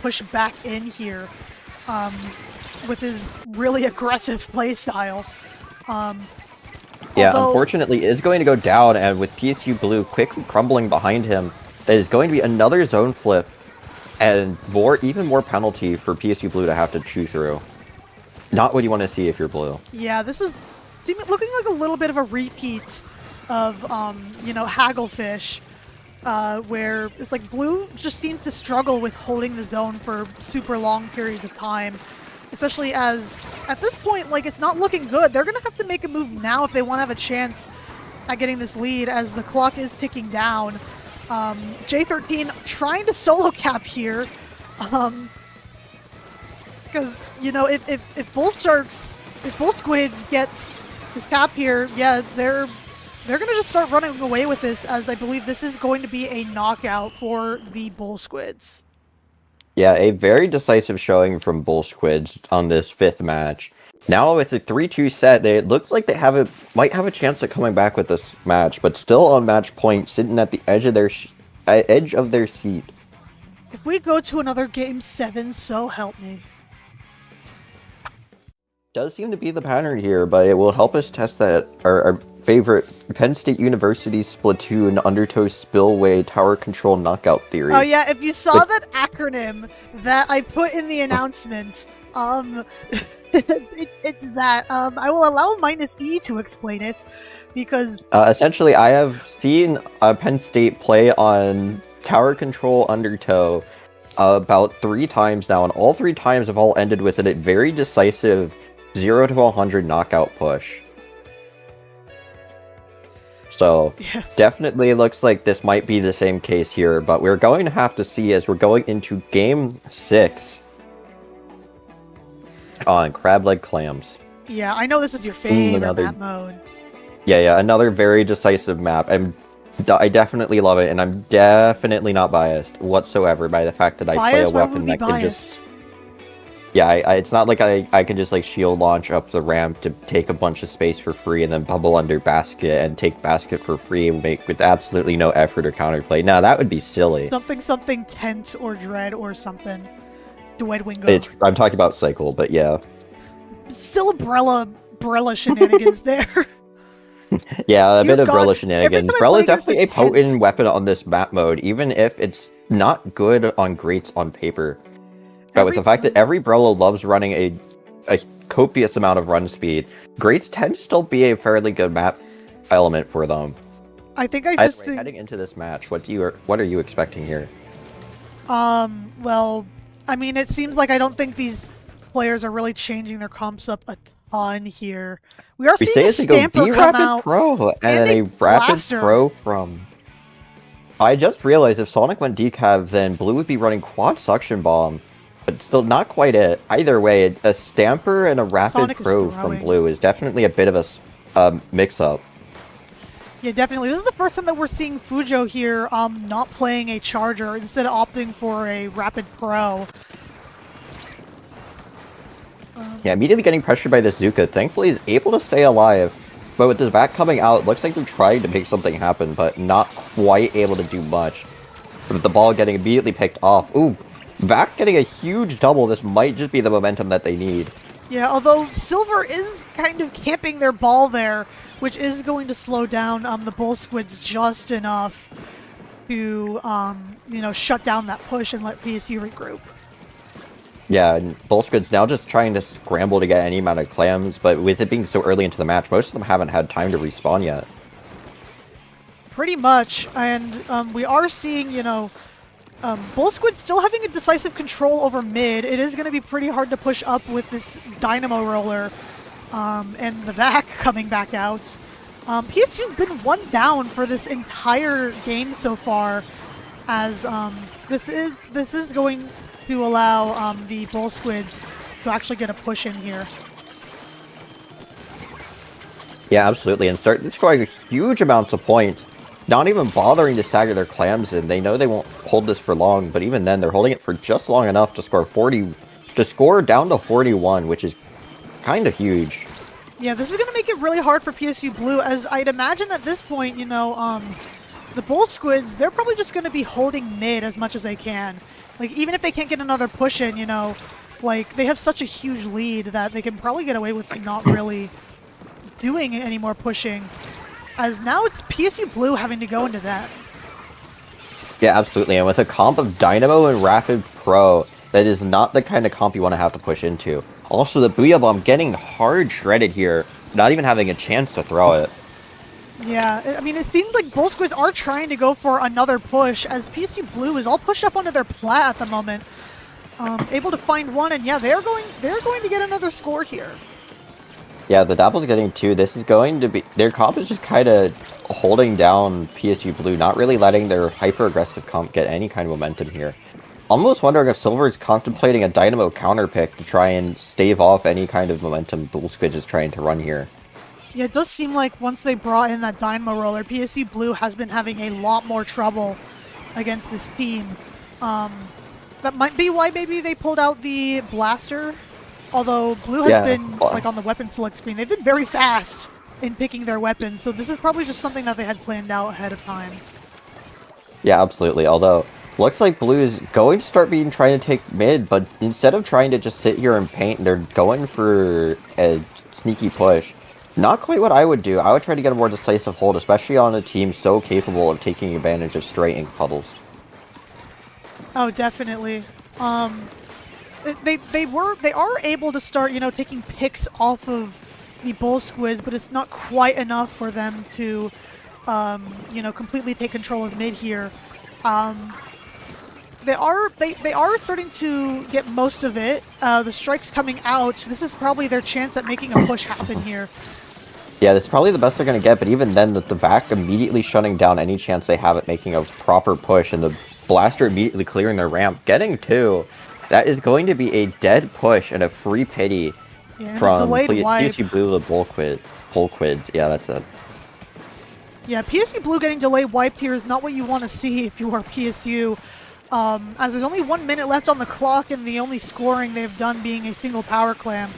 push back in here with his really aggressive playstyle. Yeah, unfortunately, it is going to go down, and with PSU Blue quickly crumbling behind him, that is going to be another zone flip. And even more penalty for PSU Blue to have to chew through. Not what you want to see if you're Blue. Yeah, this is looking like a little bit of a repeat of, you know, Hagglefish, where it's like Blue just seems to struggle with holding the zone for super long periods of time. Especially as, at this point, like, it's not looking good. They're going to have to make a move now if they want to have a chance at getting this lead, as the clock is ticking down. J13 trying to solo cap here, because, you know, if Bull Sharks if Bull Squids gets this cap here, yeah, they're gonna just start running away with this, as I believe this is going to be a knockout for the Bull Squids. Yeah, a very decisive showing from Bull Squids on this 5th match. Now with a 3-2 set, it looks like they might have a chance at coming back with this match, but still on match point, sitting at the edge of their seat. If we go to another Game 7, so help me. Does seem to be the pattern here, but it will help us test that our favorite Penn State University Splatoon Undertow Spillway Tower Control Knockout Theory. Oh yeah, if you saw that acronym that I put in the announcements, it's that. I will allow -E to explain it, because... essentially, I have seen Penn State play on Tower Control Undertow about 3 times now, and all 3 times have all ended with a very decisive 0 to 100 knockout push. So, yeah. Definitely looks like this might be the same case here, but we're going to have to see as we're going into Game 6 on Crab Leg Clams. Yeah, I know this is your favorite map mode. Yeah, another very decisive map. I definitely love it, and I'm definitely not biased whatsoever by the fact that I play a weapon that can just... Yeah, it's not like I can just like shield launch up the ramp to take a bunch of space for free and then bubble under basket and take basket for free and make with absolutely no effort or counterplay. Now that would be silly. Something tent or dread or something. Dwidwingo. I'm talking about cycle, but yeah. Still umbrella shenanigans there. Yeah, a bit of Brella shenanigans. Brella is definitely a potent weapon on this map mode, even if it's not good on greats on paper. But with the fact that every Brella loves running a copious amount of run speed, greats tend to still be a fairly good map element for them. I think think... Heading into this match, what are you expecting here? Well, I mean, it seems like I don't think these players are really changing their comps up a ton here. We are seeing a Stamper come out, Pro and a Rapid Pro from... I just realized if Sonic went decav, then Blue would be running Quad Suction Bomb. But still not quite it. Either way, a Stamper and a Rapid Pro from Blue is definitely a bit of a mix-up. Yeah, definitely. This is the first time that we're seeing Fujo here not playing a Charger, instead of opting for a Rapid Pro. Yeah, immediately getting pressured by the Zuka. Thankfully, he's able to stay alive. But with the Vac coming out, it looks like they're trying to make something happen, but not quite able to do much. But with the ball getting immediately picked off. Ooh! Vac getting a huge double. This might just be the momentum that they need. Yeah, although Silver is kind of camping their ball there, which is going to slow down the Bull Squids just enough to, shut down that push and let PSU regroup. Yeah, and Bull Squids now just trying to scramble to get any amount of clams, but with it being so early into the match, most of them haven't had time to respawn yet. Pretty much, and we are seeing, Bull Squid still having a decisive control over mid. It is going to be pretty hard to push up with this Dynamo Roller and the Vac coming back out. PSU's been 1 down for this entire game so far, as this is going to allow the Bull Squids to actually get a push in here. Yeah, absolutely, and start scoring huge amounts of points. Not even bothering to stagger their clams in. They know they won't hold this for long, but even then, they're holding it for just long enough to score down to 41, which is kind of huge. Yeah, this is going to make it really hard for PSU Blue, as I'd imagine at this point, the Bull Squids, they're probably just going to be holding mid as much as they can. Like, even if they can't get another push in, like, they have such a huge lead that they can probably get away with not really doing any more pushing. As now it's PSU Blue having to go into that. Yeah, absolutely. And with a comp of Dynamo and Rapid Pro, that is not the kind of comp you want to have to push into. Also, the Booyah Bomb getting hard shredded here, not even having a chance to throw it. Yeah, I mean, it seems like Bull Squids are trying to go for another push, as PSU Blue is all pushed up onto their plat at the moment. Able to find one, and yeah, they're going to get another score here. Yeah, the Dapple's getting 2. This is going to be... Their comp is just kind of holding down PSU Blue, not really letting their hyper-aggressive comp get any kind of momentum here. almost wondering if Silver is contemplating a Dynamo counter pick to try and stave off any kind of momentum Bull Squids is trying to run here. Yeah, it does seem like once they brought in that Dynamo roller, PSU Blue has been having a lot more trouble against this team. That might be why maybe they pulled out the Blaster. Although Blue has been, like, on the weapon select screen, they've been very fast in picking their weapons, so this is probably just something that they had planned out ahead of time. Yeah, absolutely. Although, looks like Blue is going to start trying to take mid, but instead of trying to just sit here and paint, they're going for a sneaky push. Not quite what I would do. I would try to get a more decisive hold, especially on a team so capable of taking advantage of stray ink puddles. Oh, definitely. They are able to start, you know, taking picks off of the Bull Squids, but it's not quite enough for them to, you know, completely take control of mid here. They are starting to get most of it. The strike's coming out. This is probably their chance at making a push happen here. Yeah, this is probably the best they're going to get, but even then, the VAC immediately shutting down any chance they have at making a proper push, and the Blaster immediately clearing their ramp, getting 2. That is going to be a dead push and a free pity from PSU Blue to Bull Quids. Yeah, that's it. Yeah, PSU Blue getting delayed wiped here is not what you want to see if you are PSU. As there's only 1 minute left on the clock, and the only scoring they've done being a single power clam.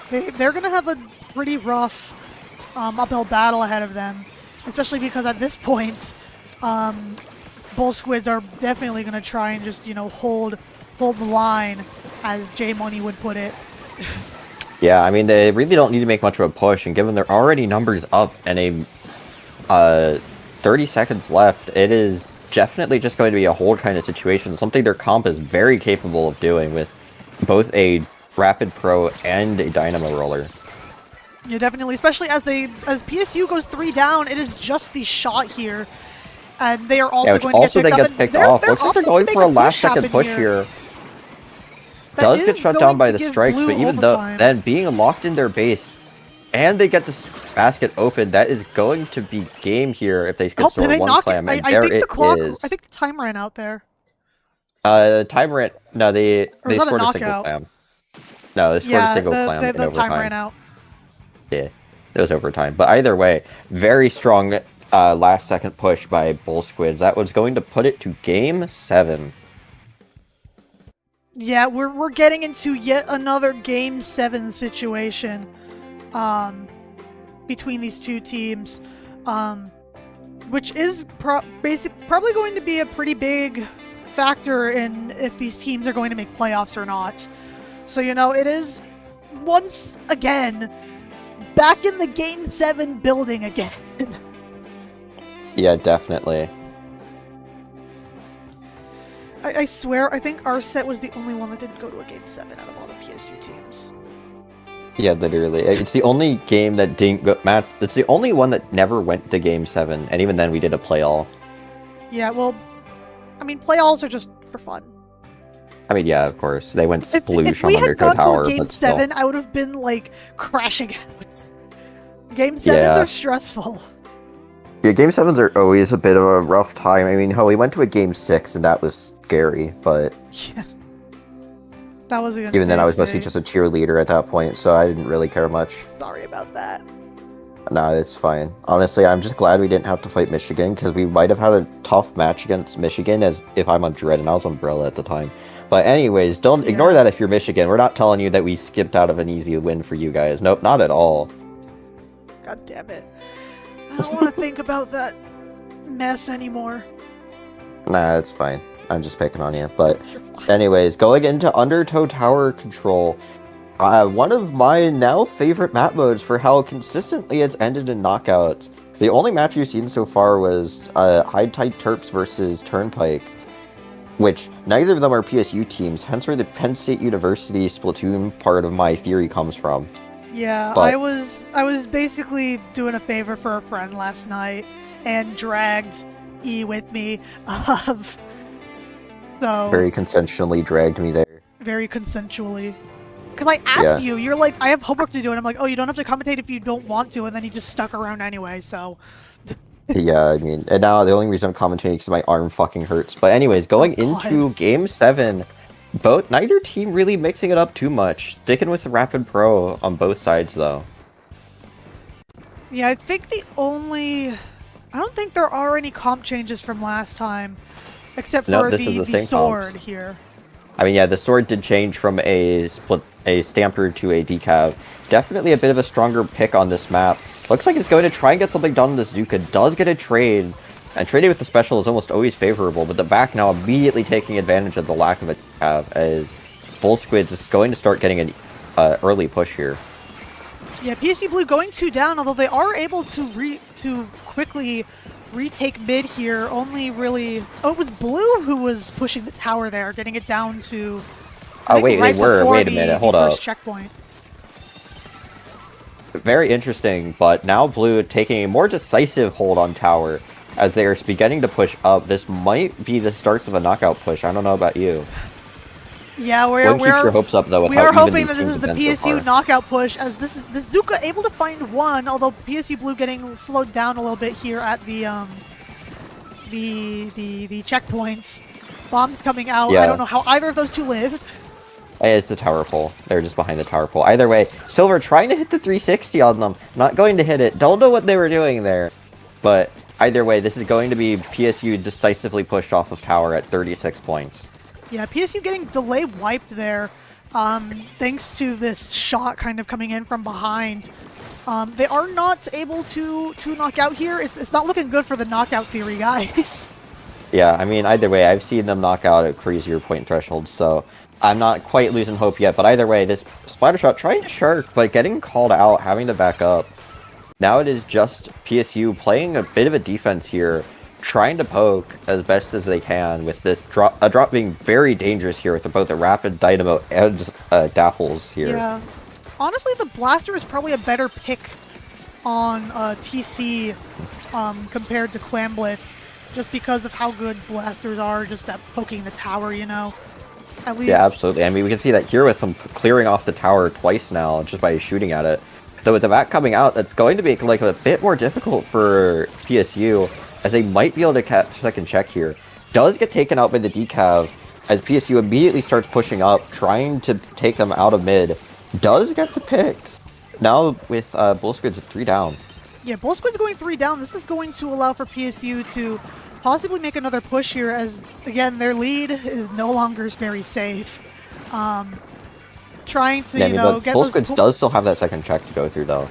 They're going to have a pretty rough uphill battle ahead of them, especially because at this point, Bull Squids are definitely going to try and just, you know, hold the line, as J Money would put it. Yeah, I mean, they really don't need to make much of a push, and given they're already numbers up and a 30 seconds left, it is definitely just going to be a hold kind of situation, something their comp is very capable of doing with both a Rapid Pro and a Dynamo roller. Yeah, definitely, especially as PSU goes 3 down, it is just the shot here, and they are also going to get picked off. Looks like they're going for a last-second push here. Does get shut down by the strikes, but even though then being locked in their base, and they get this basket open, that is going to be game here if they could store one clam. And there it is. I think the time ran out there. Time ran. No, they scored a single clam. No, they scored a single clam in overtime. The time ran out. Yeah, it was overtime. But either way, very strong last-second push by Bull Squids. That was going to put it to Game 7. Yeah, we're getting into yet another Game 7 situation between these two teams, which is probably going to be a pretty big factor in if these teams are going to make playoffs or not. So, you know, it is once again back in the Game 7 building again. Yeah, definitely. I swear, I think our set was the only one that didn't go to a Game 7 out of all the PSU teams. Yeah, literally. It's the only game that didn't go it's the only one that never went to Game 7, and even then we did a play-all. Yeah, well, I mean, play-alls are just for fun. I mean, yeah, of course. They went sploosh if on we Underco had Tower, gone to a Game but still. 7, I would have been, like, crashing out. Game 7s are stressful. Yeah, Game 7s are always a bit of a rough time. I mean, hell, we went to a Game 6, and that was scary, but... Yeah. That was against even then, I was mostly just a cheerleader at that point, so I didn't really care much. Sorry about that. No, it's fine. Honestly, I'm just glad we didn't have to fight Michigan, because we might have had a tough match against Michigan, as if I'm on Dread, and I was on Umbrella at the time. But anyways, don't ignore that if you're Michigan. We're not telling you that we skipped out of an easy win for you guys. Nope, not at all. God damn it. I don't want to think about that mess anymore. Nah, it's fine. I'm just picking on you. But anyways, going into Undertow Tower Control, one of my now favorite map modes for how consistently it's ended in knockouts. The only match we've seen so far was High Tide Terps versus Turnpike, which neither of them are PSU teams, hence where the Penn State University Splatoon part of my theory comes from. Yeah, but, I was basically doing a favor for a friend last night and dragged E with me. So very consensually dragged me there. Very consensually. Because I asked you, you're like, I have homework to do, and I'm like, oh, you don't have to commentate if you don't want to, and then you just stuck around anyway, so... Yeah, I mean, and now the only reason I'm commentating is my arm fucking hurts. But anyways, Oh going god. into Game 7, neither team really mixing it up too much. Sticking with the Rapid Pro on both sides, though. Yeah, I think I don't think there are any comp changes from last time, except No, for this is the the same sword comps. here. I mean, yeah, the sword did change from a stamper to a decav. Definitely a bit of a stronger pick on this map. Looks like it's going to try and get something done. The Zuka does get a trade, and trading with the special is almost always favorable, but the back now immediately taking advantage of the lack of a decav, as Bull Squids is going to start getting an early push here. Yeah, PSU Blue going 2 down, although they are able to quickly retake mid here. Only really... Oh, it was Blue who was pushing the tower there, getting it down to... I Oh, think wait, right they were. before Wait a minute, hold the up. first checkpoint. Very interesting, but now Blue taking a more decisive hold on tower as they are beginning to push up. This might be the starts of a knockout push. I don't know about you. Yeah, One keeps your hopes up, though, with we how are even hoping these that this teams is have the been so PSU far. knockout push, as this Zuka able to find one, although PSU Blue getting slowed down a little bit here at the checkpoints. Bombs coming out. Yeah. I don't know how either of those two lived. It's the tower pole. They're just behind the tower pole. Either way, Silver trying to hit the 360 on them. Not going to hit it. Don't know what they were doing there. But either way, this is going to be PSU decisively pushed off of tower at 36 points. Yeah, PSU getting delay wiped there, thanks to this shot kind of coming in from behind. They are not able to knock out here. It's not looking good for the knockout theory, guys. Yeah, I mean, either way, I've seen them knock out at crazier point thresholds, so I'm not quite losing hope yet. But either way, this splatter shot trying to shark, but getting called out, having to back up. Now it is just PSU playing a bit of a defense here, trying to poke as best as they can with this drop being very dangerous here with both the Rapid Dynamo and Dapples here. Yeah. Honestly, the Blaster is probably a better pick on TC compared to Clam Blitz, just because of how good Blasters are just at poking the tower, you know? At least... Yeah, absolutely. I mean, we can see that here with him clearing off the tower twice now just by shooting at it. So with the back coming out, that's going to be like a bit more difficult for PSU, as they might be able to catch second check here. Does get taken out by the decav, as PSU immediately starts pushing up, trying to take them out of mid. Does get the picks. Now with Bull Squids at 3 down. Yeah, Bull Squid's going 3 down. This is going to allow for PSU to possibly make another push here, as, again, their lead is no longer very safe. Trying to, Yeah, you know, get Bull Squids does still have that second check to go through, though.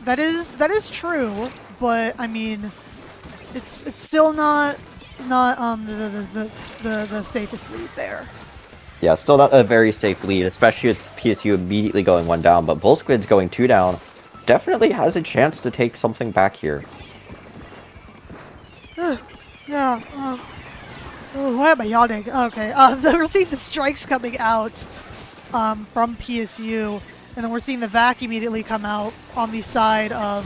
That is true, but I mean, it's still not the safest lead there. Yeah, still not a very safe lead, especially with PSU immediately going 1 down, but Bull Squid's going 2 down. Definitely has a chance to take something back here. Yeah. Why am I yawning? Okay. We're seeing the strikes coming out from PSU, and then we're seeing the vac immediately come out on the side of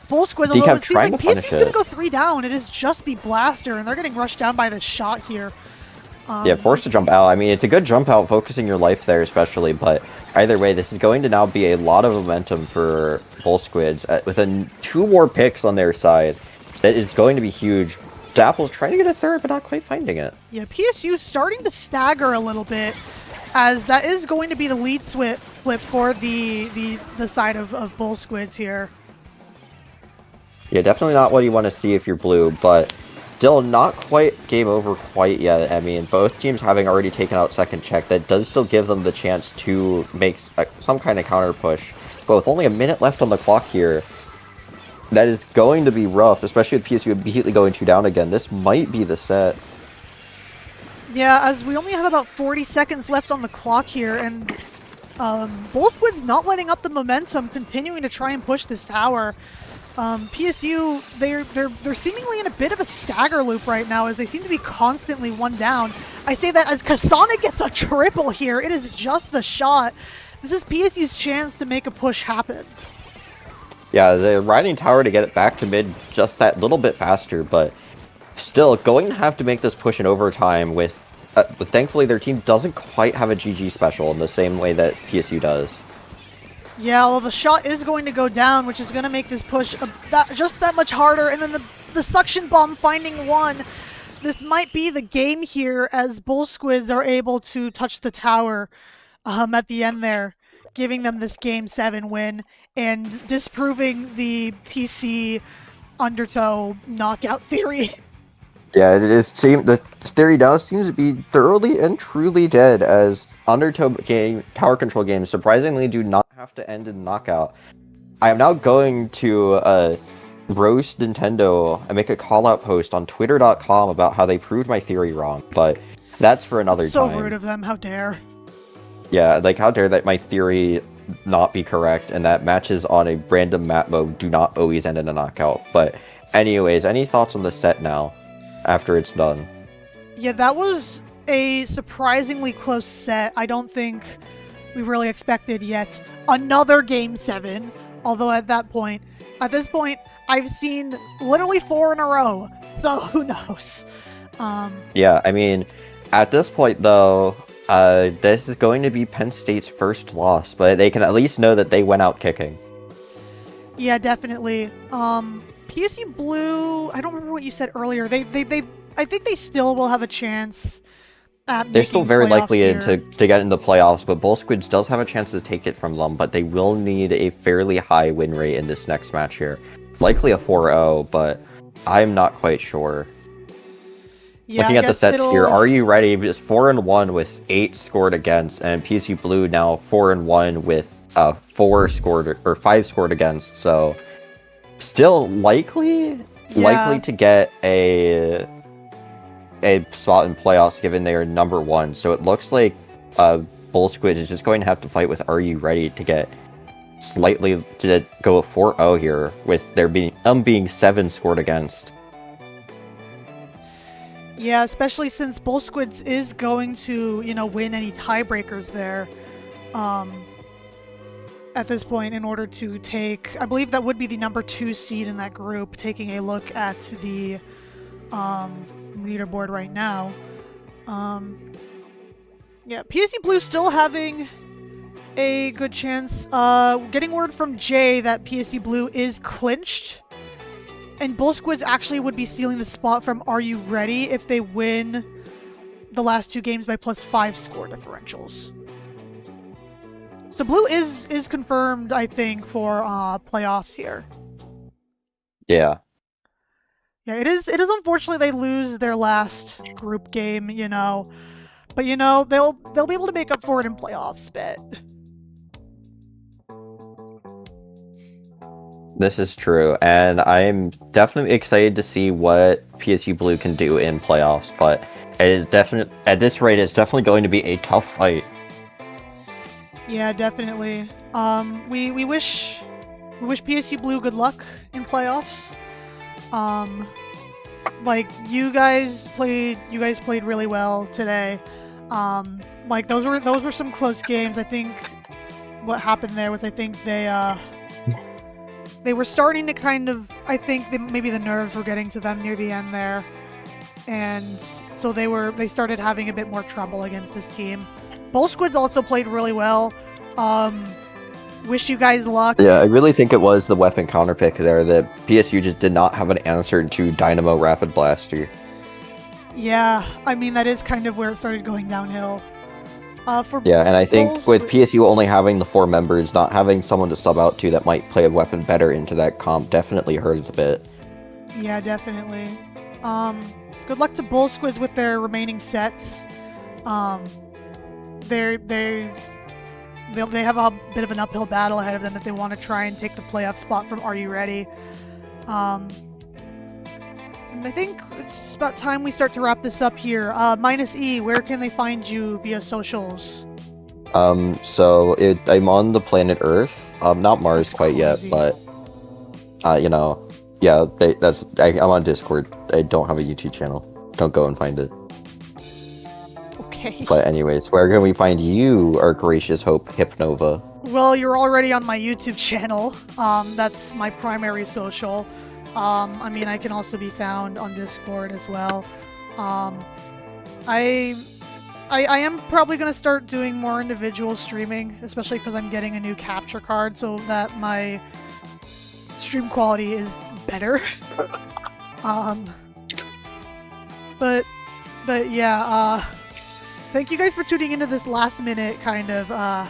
Bull Squid. Although it seems like PSU's going to go 3 down. It is just the Blaster, and they're getting rushed down by this shot here. Yeah, forced to jump out. I mean, it's a good jump out, focusing your life there especially, but either way, this is going to now be a lot of momentum for Bull Squids with 2 more picks on their side. That is going to be huge. Dapple's trying to get a third, but not quite finding it. Yeah, PSU starting to stagger a little bit, as that is going to be the lead flip for the side of Bull Squids here. Yeah, definitely not what you want to see if you're blue, but still not quite game over quite yet. I mean, both teams having already taken out second check, that does still give them the chance to make some kind of counter push. But with only a minute left on the clock here, that is going to be rough, especially with PSU immediately going 2 down again. This might be the set. Yeah, as we only have about 40 seconds left on the clock here, and Bull Squid's not letting up the momentum, continuing to try and push this tower. PSU, they're seemingly in a bit of a stagger loop right now, as they seem to be constantly 1 down. I say that as Kastana gets a triple here. It is just the shot. This is PSU's chance to make a push happen. Yeah, they're riding tower to get it back to mid just that little bit faster, but still going to have to make this push in overtime with thankfully their team doesn't quite have a GG special in the same way that PSU does. Yeah, well, the shot is going to go down, which is going to make this push just that much harder. And then the suction bomb finding one. This might be the game here as Bull Squids are able to touch the tower at the end there, giving them this Game 7 win and disproving the TC Undertow knockout theory. Yeah, the theory does seems to be thoroughly and truly dead, as Undertow tower control games surprisingly do not have to end in knockout. I am now going to roast Nintendo and make a call-out post on Twitter.com about how they proved my theory wrong, but that's for another time. So rude of them, how dare. Yeah, like how dare that my theory not be correct, and that matches on a random map mode do not always end in a knockout. But anyways, any thoughts on the set now, after it's done? Yeah, that was a surprisingly close set. I don't think we really expected yet another Game 7, although at this point, I've seen literally 4 in a row, so who knows? Yeah, I mean, at this point though, this is going to be Penn State's first loss, but they can at least know that they went out kicking. Yeah, definitely. PSU Blue, I don't remember what you said earlier. I think they still will have a chance at They're still very likely here. to get in the playoffs, but Bull Squids does have a chance to take it from them, but they will need a fairly high win rate in this next match here. Likely a 4-0, but I'm not quite sure. Yeah, looking at the sets here, Are You Ready? Just 4-1 with 8 scored against, and PSU Blue now 4-1 with 5 scored against. So still likely to get a spot in playoffs given they are number 1. So it looks like Bull Squid is just going to have to fight with Are You Ready to get slightly to go 4-0 here, with there being 7 scored against. Yeah, especially since Bull Squids is going to, win any tiebreakers there at this point in order to take, I believe that would be the number 2 seed in that group, taking a look at the leaderboard right now. Yeah, PSU Blue still having a good chance. Getting word from Jay that PSU Blue is clinched. And Bull Squids actually would be stealing the spot from Are You Ready if they win the last 2 games by +5 score differentials. So Blue is confirmed, I think, for playoffs here. Yeah. Yeah, it is unfortunately they lose their last group game, But they'll be able to make up for it in playoffs, bet. This is true, and I'm definitely excited to see what PSU Blue can do in playoffs, but at this rate, it's definitely going to be a tough fight. Yeah, definitely. We wish PSU Blue good luck in playoffs. You guys played really well today. Those were some close games. I think what happened there was they were starting to maybe the nerves were getting to them near the end there, and so they started having a bit more trouble against this team. Bull Squids also played really well. Wish you guys luck. Yeah, I really think it was the weapon counterpick there that PSU just did not have an answer to Dynamo Rapid Blaster. Yeah, I mean that is kind of where it started going downhill. And I think with PSU only having the 4 members, not having someone to sub out to that might play a weapon better into that comp definitely hurt a bit. Yeah, definitely. Good luck to Bull Squids with their remaining sets. They have a bit of an uphill battle ahead of them if they want to try and take the playoff spot from Are You Ready? And I think it's about time we start to wrap this up here. Minus E, where can they find you via socials? I'm on the planet Earth. Not Mars quite yet, but I'm on Discord. I don't have a YouTube channel. Don't go and find it. Okay. But anyways, where can we find you, our gracious hope, Hypnova? Well, you're already on my YouTube channel. That's my primary social. I can also be found on Discord as well. I I am probably going to start doing more individual streaming, especially because I'm getting a new capture card so that my stream quality is better. But yeah, thank you guys for tuning into this last minute kind of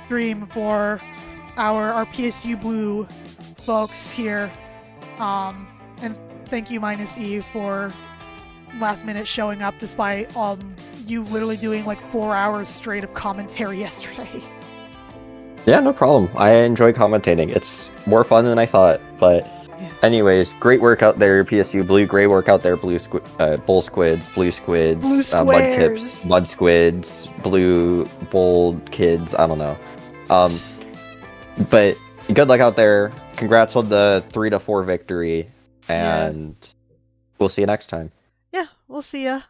stream for our PSU Blue folks here. And thank you, Minus E, for last minute showing up despite you literally doing like 4 hours straight of commentary yesterday. Yeah, no problem. I enjoy commentating. It's more fun than I thought. But anyways, great work out there, PSU Blue. Great work out there, Bull Squids, Blue Squids, Mud Squids, Blue Bull Kids. I don't know. But good luck out there. Congrats on the 3-4 victory. And we'll see you next time. Yeah, we'll see ya.